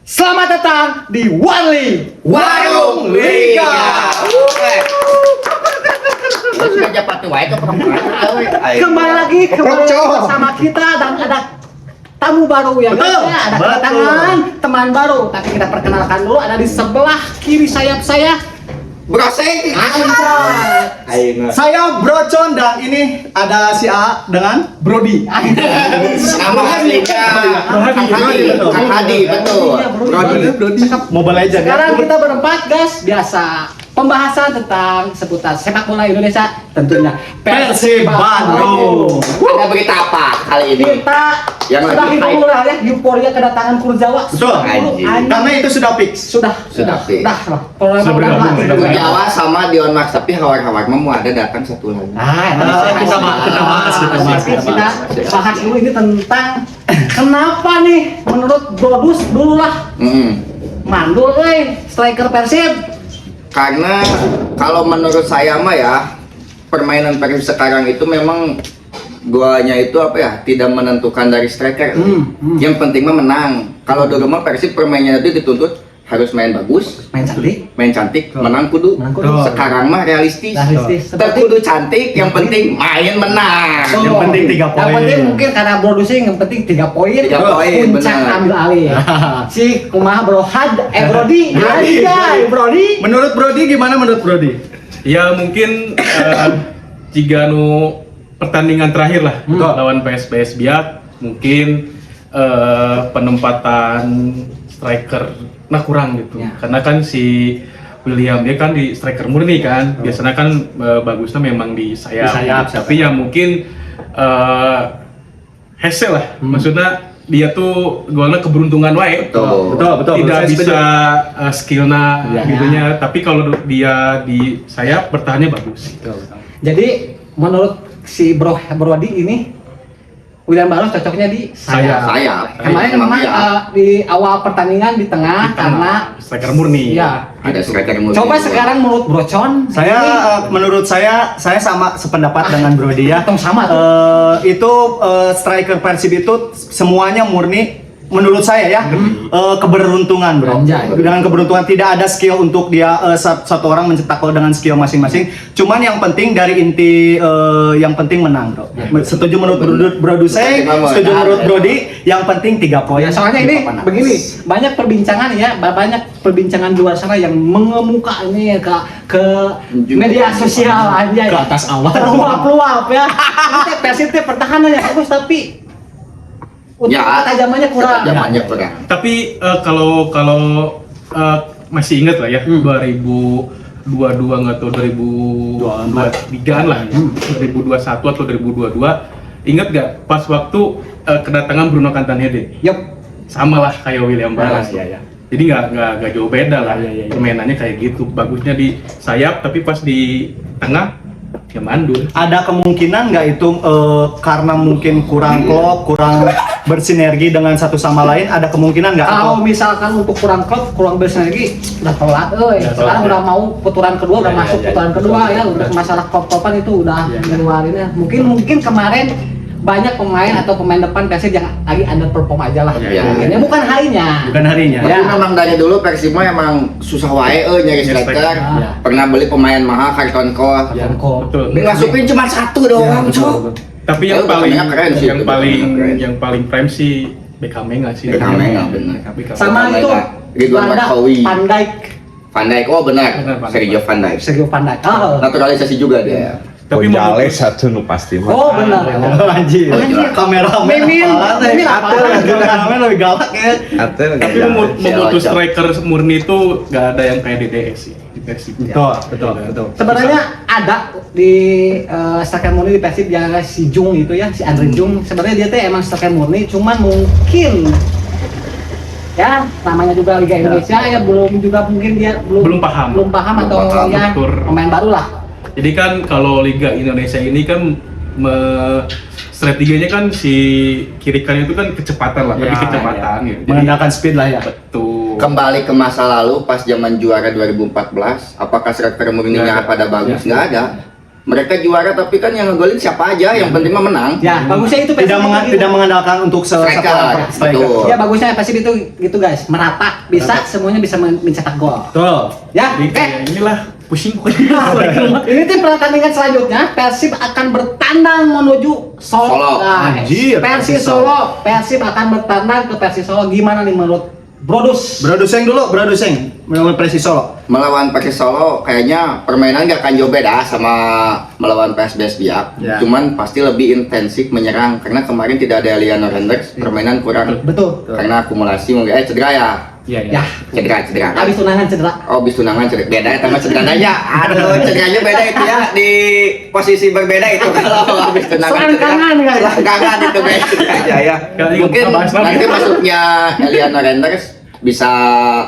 Selamat datang di Wanli Warung Liga. Kembali lagi bersama kita dan ada tamu baru ya guys. Ya, ada kedatangan teman baru. Tapi kita perkenalkan dulu, ada di sebelah kiri sayap saya. Broseng. Saya Brocon dan ini ada si A dengan Brody. Nama aslinya Kang Hadi, betul. Brody. Mobile Legends. Sekarang kita berempat guys, biasa pembahasan tentang seputar sepak bola Indonesia, tentunya Persib Bandung. Ada berita apa kali ini? Kita Yang sudah lagi hitung lah ya euforia kedatangan Kurzawa. Betul. Karena itu sudah fix. Sudah fix. Jawa sama Dion Max, tapi hawar-hawar mau ada datang satu lagi. Kita bahas. Kita bahas dulu ini tentang kenapa nih menurut Brodus dulu lah mandul striker Persib. Karena kalau menurut saya mah ya, permainan Persib sekarang itu memang golnya itu apa ya, tidak menentukan dari striker. Yang penting mah menang. Kalau dulu mah Persib permainannya itu dituntut harus main bagus, main cantik, menang kudu. Sekarang mah realistis. Kudu cantik, yang penting main menang. Yang penting 3 poin. Yang penting mungkin karena Brodusnya yang penting 3 poin. 3 poin, Puncak benar. ambil alih. Si kumaha Bro Brody. Brody. Menurut Brody gimana menurut Brody? Ya mungkin jika pertandingan terakhir lah lawan PSBS Biak mungkin penempatan striker kurang gitu Ya. karena kan si William dia kan di striker murni kan biasanya kan bagusnya memang di sayap, tapi ya mungkin Hesel lah maksudnya dia tuh golnya keberuntungan wae Betul. tidak Saya setuju. bisa skillnya Ya. gitunya, tapi kalau dia di sayap bertahannya bagus. Jadi menurut si Brody ini William Barros cocoknya di sayap. Sayap. Kemarin memang di awal pertandingan di tengah karena striker murni. iya. Ada striker murni. Coba sekarang menurut Brocon Menurut saya sama sependapat dengan Brody ya. Tong sama tuh. Itu striker Persib itu semuanya murni menurut saya ya keberuntungan bro. Anjay. Dengan keberuntungan, tidak ada skill untuk dia satu orang mencetak gol dengan skill masing-masing. Cuman yang penting dari inti yang penting menang bro. Setuju menurut Brody saya, setuju menurut Brody. Yang penting 3 poin. Ya, soalnya ini begini, banyak perbincangan di luar sana yang mengemuka ini ya ke media sosial aja Ke atas awan. Terluap-luap ya. Ini Persib teh pertahanannya bagus tapi untuk ketajamannya kurang. Ketajamannya kurang. Tapi kalau masih ingat lah ya 2022 nggak tahu 2023 lah 2021 atau 2022 ingat gak pas waktu kedatangan Bruno Cantanhede Yup. sama lah kayak William Barros. Iya. Jadi nggak jauh beda lah permainannya kayak gitu, bagusnya di sayap tapi pas di tengah ya mandul. Ada kemungkinan nggak itu karena mungkin kurang klop, kurang bersinergi dengan satu sama lain? Ada kemungkinan nggak? Kalau misalkan untuk kurang klub, kurang bersinergi, udah telat, sekarang udah mau putaran kedua, udah masuk putaran kedua ya, udah masalah klub-klopan itu udah ngeluarinnya. Mungkin kemarin banyak pemain atau pemain depan Persib yang lagi underperform aja lah. Ini bukan harinya. Bukan harinya. Tapi Ya. memang dari dulu Persib mah emang susah wae nyari striker. Ya. Pernah beli pemain mahal karton kos. Betul. Masukin cuma satu doang, Cok. Tapi yang Tapi paling Beckham keren sih, yang itu paling Beckham keren. yang paling prime sih Beckham nggak sih? Beckham nggak, bener. Beckham. Sama itu Ridwan Landa, Markowi. Van Dijk, Van Dijk, oh benar. Benar, Van Sergio Van Dijk. Sergio Van Dijk. Naturalisasi juga dia. Tapi Gonzales menurut satu nu pasti mah. Oh benar. Anjir. Kameramen. Mimin, Mimin Atel, apa? kameramen lebih galak ya. Atel tapi memutus striker murni itu nggak ada yang kayak DDS sih di Persib. Betul. Sebenarnya ada di striker murni di Persib yang si Jung itu ya, si Andre Jung. Sebenarnya dia tuh emang striker murni, cuman mungkin ya namanya juga Liga Indonesia ya belum juga mungkin dia Belum paham. atau paham, ya betul. pemain baru lah. Jadi kan kalau Liga Indonesia ini kan strateginya kan si kiri kanan itu kan kecepatan lah, lebih kecepatan gitu. Jadi, Mengandalkan speed lah ya. betul. Kembali ke masa lalu pas zaman juara 2014, apakah striker murninya Nggak ada. pada bagus? Nggak ada. mereka juara tapi kan yang ngegolin siapa aja, yang penting mah menang. Ya, bagusnya itu Tidak mengandalkan untuk Striker, betul. Ya bagusnya Persib itu gitu guys, merata, bisa semuanya bisa mencetak gol. Betul. Ya, Jadi kayak inilah pusing kok. ini tim pertandingan selanjutnya Persib akan bertandang menuju Solo. Solo. Guys. Anjir, Persib Solo. Persib akan bertandang ke Persib Solo. Gimana nih menurut Brodus? Broduseng dulu, Broduseng melawan Persis Solo. Melawan Persis Solo kayaknya permainan gak akan jauh beda sama melawan PSBS Biak. Ya. Cuman pasti lebih intensif menyerang karena kemarin tidak ada Eliano Hendricks, permainan kurang Betul. karena akumulasi mungkin cedera ya. Iya, Ya, Cedera. habis tunangan cedera. Oh, bis tunangan cedera. Beda ya sama cederanya. Aduh, cederanya beda itu ya, di posisi berbeda itu kalau habis tunangan. Selangkangan, guys. Selangkangan itu guys. Ya. Kali Mungkin kita bahas lagi. nanti masuknya Eliano Hendricks bisa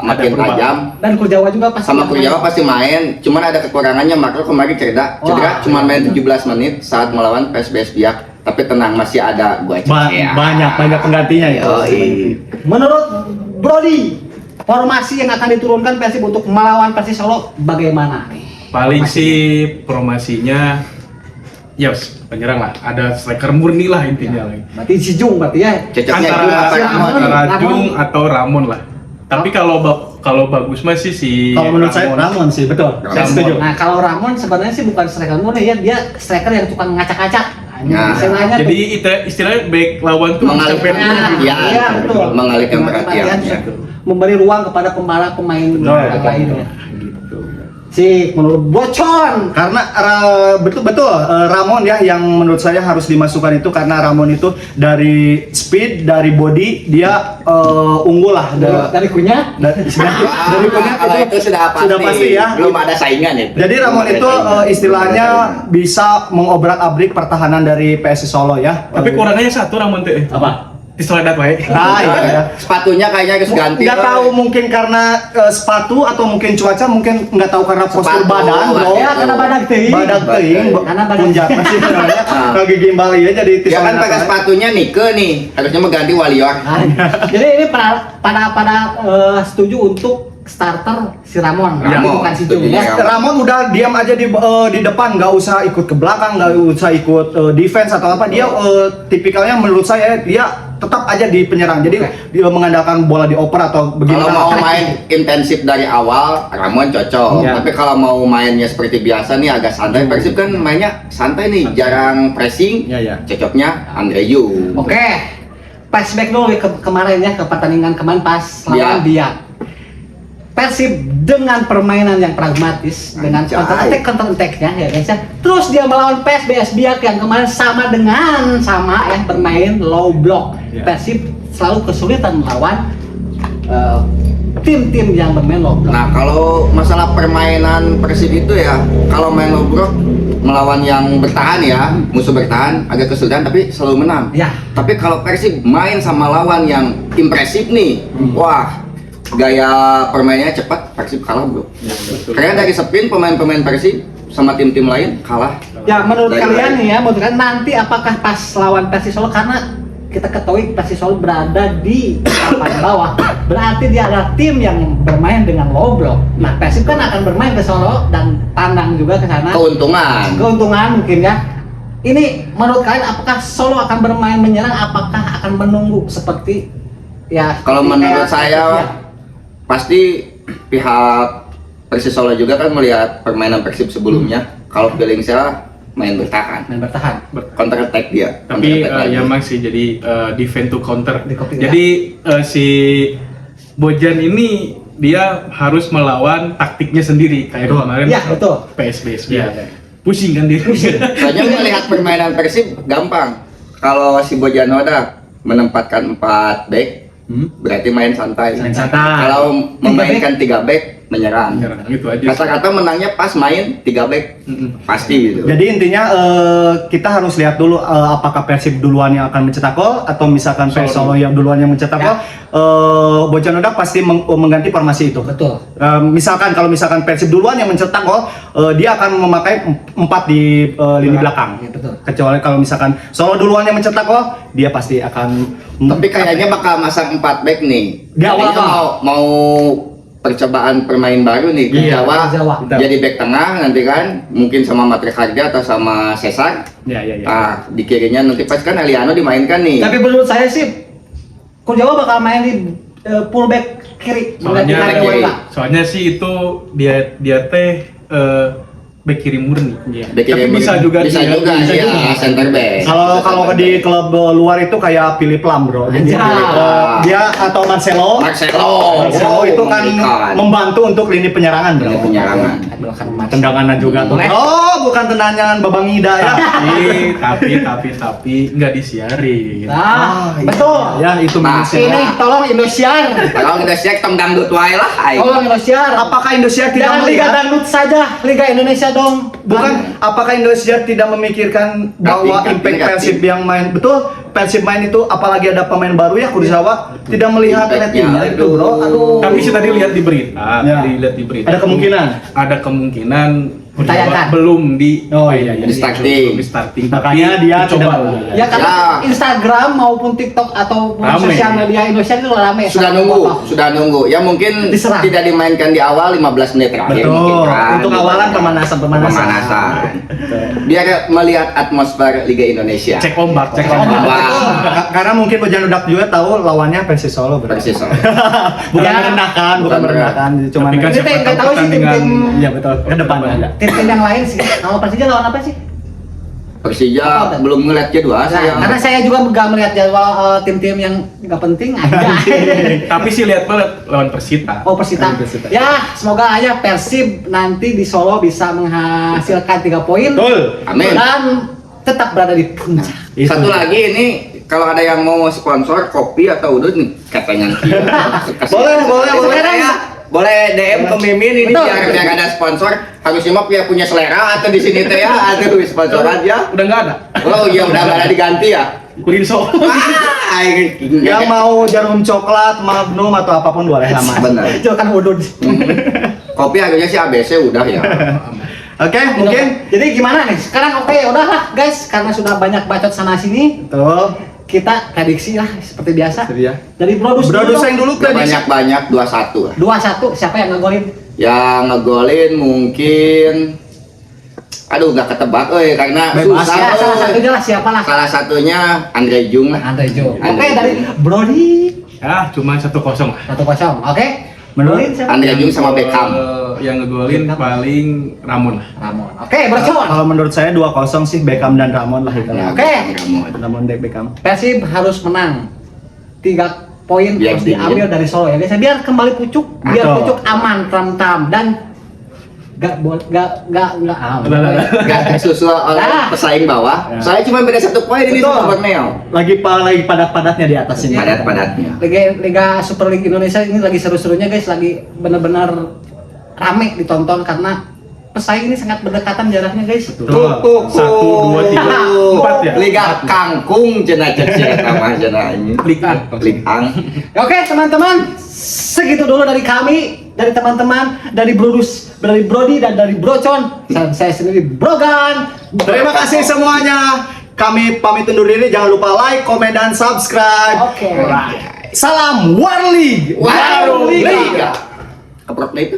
makin perubahan. tajam. Dan Kurjawa juga pasti. Sama Kurjawa pasti main, cuman ada kekurangannya. Makro kemarin cedera Wah. cuman main 17 menit saat melawan PSBS Biak. Tapi tenang, masih ada gua ya. Banyak penggantinya itu. Yoi. Menurut Brody, formasi yang akan diturunkan Persib untuk melawan Persis Solo bagaimana nih? Paling sih formasinya ya penyerang lah, ada striker murni lah intinya lagi. Berarti si Jung berarti ya. Cocoknya itu apa? Antara Ramon. Jung atau Ramon lah. Tapi kalau bagus mah sih si Kalau menurut saya Ramon sih, betul. Saya Ramon. setuju. Nah kalau Ramon sebenarnya sih bukan striker murni ya, dia striker yang tukang ngacak-ngacak. Nah, Istilahnya Jadi istilahnya back lawan tuh Mengalihkan sampai- perhatian. Iya, betul. Mengalihkan perhatian, ya. Memberi ruang kepada pemain Betul. lainnya. gitu. Si menurut Bocon. Karena betul Ramon ya yang menurut saya harus dimasukkan itu karena Ramon itu dari speed, dari body dia unggul lah. Dari kunyah. Dari punya Kalau itu sudah pasti ya. Belum ada saingan itu. Jadi Ramon itu istilahnya bisa mengobrak-abrik pertahanan dari PSS Solo ya. Tapi kurangannya satu Ramon teh. Apa? Istilah baik. Nah, iya. Sepatunya kayaknya harus ganti. Nggak tahu mungkin karena sepatu atau mungkin cuaca, mungkin nggak tahu karena postur Sepatu, badan bro. Ya karena badan teuing. Badan teuing, Karena badan punjat masih sebenarnya lagi gimbal ya jadi Ya kan pakai sepatunya Nike nih, harusnya mengganti Warrior. Jadi ini pada setuju untuk starter si Ramon, tapi Ramon, bukan si Jung setuju ya. ya. Ramon udah diam aja di depan, nggak usah ikut ke belakang, nggak usah ikut defense atau apa. Dia tipikalnya menurut saya dia tetap aja di penyerang. Jadi dia mengandalkan bola dioper atau begini. Kalau mau main intensif dari awal, Ramon cocok. Ya. Tapi kalau mau mainnya seperti biasa nih agak santai. Persib kan mainnya santai nih, jarang pressing. Ya. Cocoknya Andre Yu. Oke. Flashback dulu kemarin ya ke pertandingan kemarin pas lawan Biak. Persib dengan permainan yang pragmatis, dengan Anjay. counter attack-nya ya guys ya. Terus dia melawan PSBS Biak yang kemarin sama ya bermain low block. Ya. Persib selalu kesulitan melawan tim-tim yang bermain low block. Nah kalau masalah permainan Persib itu ya, kalau main low block melawan yang bertahan ya, musuh bertahan agak kesulitan tapi selalu menang. Ya. Tapi kalau Persib main sama lawan yang impresif nih, wah gaya permainnya cepat, Persib kalah bro. Karena dari sepin pemain-pemain Persib sama tim-tim lain kalah. Ya menurut Dari kalian lain. nih ya, menurut kalian nanti apakah pas lawan Persis Solo, karena kita ketahui Persis Solo berada di papan bawah, berarti dia adalah tim yang bermain dengan low block. Nah Persib kan akan bermain ke Solo dan tandang juga ke sana. Keuntungan mungkin ya. Ini menurut kalian apakah Solo akan bermain menyerang, apakah akan menunggu seperti ya? Kalau seperti menurut kayak- saya ya. pasti pihak Persis Solo juga kan melihat permainan Persib sebelumnya. Kalau feeling saya main bertahan, main bertahan. counter attack dia. Tapi Counter attack lagi. ya emang sih jadi defend to counter. Di- Jadi si Bojan ini dia harus melawan taktiknya sendiri kayak kemarin Ya, betul. PSBS ya. Pusing kan dia. Soalnya melihat permainan Persib gampang. Kalau si Bojanoda menempatkan 4 back, berarti main santai. Main santai. Kalau memainkan 3 back, menyerang. Menyerang, gitu aja. Kata-kata menangnya pas main 3 back, pasti gitu. Jadi intinya kita harus lihat dulu apakah Persib duluan yang akan mencetak gol atau misalkan Solo. PS Solo yang duluan yang mencetak gol. Bojanoda pasti mengganti formasi itu. Betul. Kalau misalkan Persib duluan yang mencetak gol, dia akan memakai 4 di lini belakang. Ya, betul. Kecuali kalau misalkan Solo duluan yang mencetak gol, dia pasti akan Tapi kayaknya bakal masang 4 back nih. Di awal Kayaknya apa? mau percobaan permain baru nih Iya, Jawa. jadi back tengah nanti kan mungkin sama Matre Harja atau sama Cesar. Ya. Ah, di kirinya nanti pas kan Eliano dimainkan nih. Tapi menurut saya sih Jawa bakal main di fullback kiri. Soalnya sih itu dia teh back kiri murni. Back kiri Tapi bisa murni. juga bisa dia- juga bisa ya, juga. center back. Kalau di klub luar itu kayak Philip Lam, bro. Jadi Anjay. dia atau Marcelo Marcelo itu kan memberikan membantu untuk lini penyerangan, bro. lini penyerangan. Tendangan juga tuh. Oh, bukan tendangan Babang Ida ya. tapi nggak disiarin. Nah, iya. betul. Ya, itu Nah, manusia. Ini tolong Indosiar. Kalau kita cek tong dangdut wae lah. aing. Tolong Indosiar. Apakah Indosiar tidak Jangan Liga melihat? Dangdut saja, Liga Indonesia dong. Bukan, apakah Indosiar tidak memikirkan bahwa Cutting, impact cutting. Persib yang main betul Persib main itu apalagi ada pemain baru ya Kurzawa tidak melihat Impact-nya, ratingnya itu, bro. Aduh. Tapi sih tadi lihat di berita, Ya. lihat di berita. Ada kemungkinan? Ada kemungkinan Ditayangkan. belum di Oh, iya. Di starting. belum di starting. Makanya Tapi dia dicoba. tidak- Ya karena Ya. Instagram maupun TikTok ataupun Rame. sosial media Indonesia itu rame. Sudah nunggu. Ya mungkin Diserang. tidak dimainkan di awal 15 menit terakhir Betul. mungkin kan. Untuk awalan pemanasan. Pemanasan. Biar melihat atmosfer Liga Indonesia. Cek ombak. Wah. Karena mungkin Bojan Udak juga tahu lawannya Persis Solo, bro. Persis Solo. Bukan Ya. merendahkan, bukan Bukan merendahkan, cuma Tapi kan Ini siapa nggak tahu tahu sih pertandingan tim-tim- iya betul. Ke depan ada. Tim-tim yang lain sih. Kalau Persija lawan apa sih? Persija Apa? belum ngeliat jadwal Nah, saya. karena saya juga nggak melihat jadwal tim-tim yang nggak penting aja. Tapi sih lihat banget lawan Persita. Oh Persita. Persita. Ya semoga aja Persib nanti di Solo bisa menghasilkan 3 poin. Betul. Amin. Dan tetap berada di puncak. Itu. Satu lagi ini kalau ada yang mau sponsor kopi atau udut nih katanya. Boleh. Boleh DM ke Mimin ini Betul. biar ada sponsor. Harusnya mah punya selera atau di sini teh ya ada sponsoran ya. Udah nggak ada. Oh iya udah nggak ada diganti ya. Kurinso. Yang mau jarum coklat, Magnum atau apapun boleh lah, Mas. Benar. Jangan udut. Kopi harganya sih ABC udah ya. Oke, mungkin Jadi gimana nih? Sekarang oke, udahlah guys, karena sudah banyak bacot sana sini, tuh. kita prediksi lah seperti biasa. Itu dia. Dari Brodus Yang dulu prediksi. Banyak 21 lah. 2-1, siapa yang ngegolin? Yang ngegolin mungkin aduh nggak ketebak karena Bebas. susah. Ya, salah euy. satunya lah siapa lah? Salah satunya Andre Jung lah. Andre Jo. Oke, Andre dari Jung. Brody Ya, cuma 1-0 lah. 1-0. Oke. Menurut Golin siapa? Andre Jung sama Beckham. Yang ngegolin paling Ramon lah. Ramon. Oke, Brocon. Kalau menurut saya 2-0 sih Beckham dan Ramon lah itu. Ya, Oke. Ramon dan Beckham. Persib harus menang. 3 poin Biar harus diambil dari Solo ya guys. Biar kembali pucuk, biar Betul. pucuk aman, tram dan gak Gak tersusul oleh Ah. pesaing bawah. Ya. Saya cuma beda 1 poin ini Betul. sama Borneo. Lagi padat-padatnya di atas ini. Padat-padatnya. Liga Super League Indonesia ini lagi seru-serunya guys, lagi benar-benar rame ditonton karena pesaing ini sangat berdekatan jaraknya guys. Betul. Tuh. 1, 2, 3, 4 ya. Liga Kangkung cenah cecet sama cenah ini. Ligang. Oke teman-teman, segitu dulu dari kami, dari teman-teman, dari Brody dan dari Brocon. Saya sendiri Brogan. Terima kasih semuanya. Kami pamit undur diri. Jangan lupa like, komen, dan subscribe. Oke. Salam Warlig. Warung Liga. Keprok itu.